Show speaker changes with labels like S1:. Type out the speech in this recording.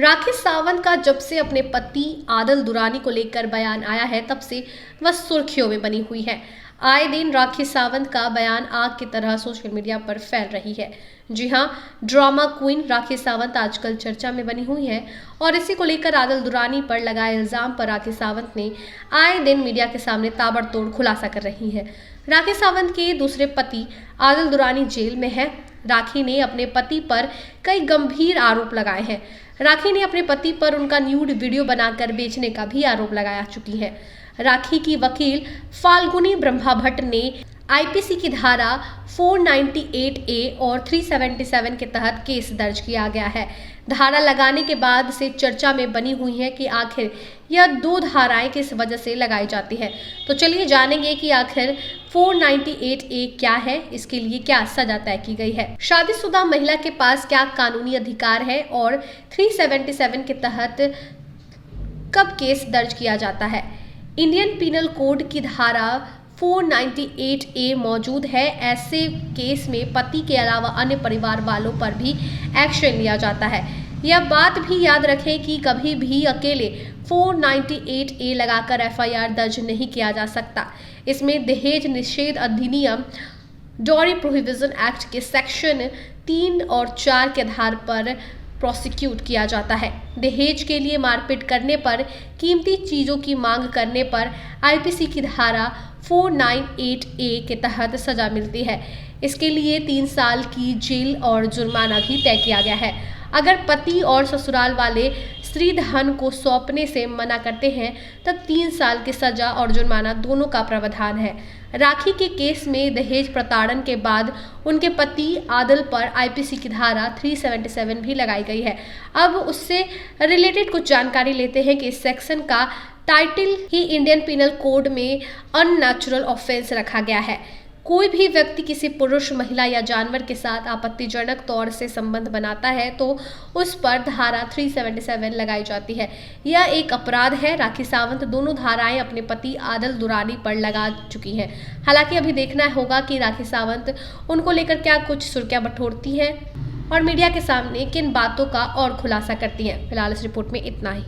S1: राखी सावंत का जब से अपने पति आदिल दुरानी को लेकर बयान आया है तब से वह सुर्खियों में बनी हुई है। आए दिन राखी सावंत का बयान आग की तरह सोशल मीडिया पर फैल रही है। जी हां, ड्रामा क्वीन राखी सावंत आजकल चर्चा में बनी हुई है और इसी को लेकर आदिल दुरानी पर लगाए इल्जाम पर राखी सावंत ने आए दिन मीडिया के सामने ताबड़तोड़ खुलासा कर रही है। राखी सावंत के दूसरे पति आदिल दुरानी जेल में है। राखी ने अपने पति पर कई गंभीर आरोप लगाए हैं। राखी ने अपने पति पर उनका न्यूड वीडियो बनाकर बेचने का भी आरोप लगाया चुकी है। राखी की वकील फाल्गुनी ब्रह्मा भट्ट ने आईपीसी की धारा 498A और 377 के तहत केस दर्ज किया गया है। धारा लगाने के बाद से चर्चा में बनी हुई है कि आखिर यह दो धाराएं किस वजह से लगाई जाती है। तो चलिए जानेंगे कि आखिर 498A क्या है, इसके लिए क्या सजा तय की गई है, शादीशुदा महिला के पास क्या कानूनी अधिकार है और 377 के तहत कब केस दर्ज किया जाता है। इंडियन पीनल कोड की धारा 498A मौजूद है। ऐसे केस में पति के अलावा अन्य परिवार वालों पर भी एक्शन लिया जाता है। यह बात भी याद रखें कि कभी भी अकेले 498A लगाकर FIR दर्ज नहीं किया जा सकता। इसमें दहेज निषेध अधिनियम डॉरी प्रोहिबिशन एक्ट के सेक्शन 3 और 4 के आधार पर प्रोसिक्यूट किया जाता है। दहेज के लिए मारपीट करने पर, कीमती चीजों की मांग करने पर आईपीसी की धारा 498A के तहत सजा मिलती है। इसके लिए 3 साल की जेल और जुर्माना भी तय किया गया है। अगर पति और ससुराल वाले स्त्री धन को सौंपने से मना करते हैं तब 3 साल की सजा और जुर्माना दोनों का प्रावधान है। राखी के केस में दहेज प्रताड़न के बाद उनके पति आदिल पर आईपीसी की धारा 377 भी लगाई गई है। अब उससे रिलेटेड कुछ जानकारी लेते हैं कि इस सेक्शन का टाइटल ही इंडियन पीनल कोड में अननेचुरल ऑफेंस रखा गया है। कोई भी व्यक्ति किसी पुरुष, महिला या जानवर के साथ आपत्तिजनक तौर से संबंध बनाता है तो उस पर धारा 377 लगाई जाती है। यह एक अपराध है। राखी सावंत दोनों धाराएं अपने पति आदिल दुरानी पर लगा चुकी हैं। हालांकि अभी देखना होगा कि राखी सावंत उनको लेकर क्या कुछ सुर्खियां बटोरती हैं और मीडिया के सामने किन बातों का और खुलासा करती हैं। फिलहाल इस रिपोर्ट में इतना ही।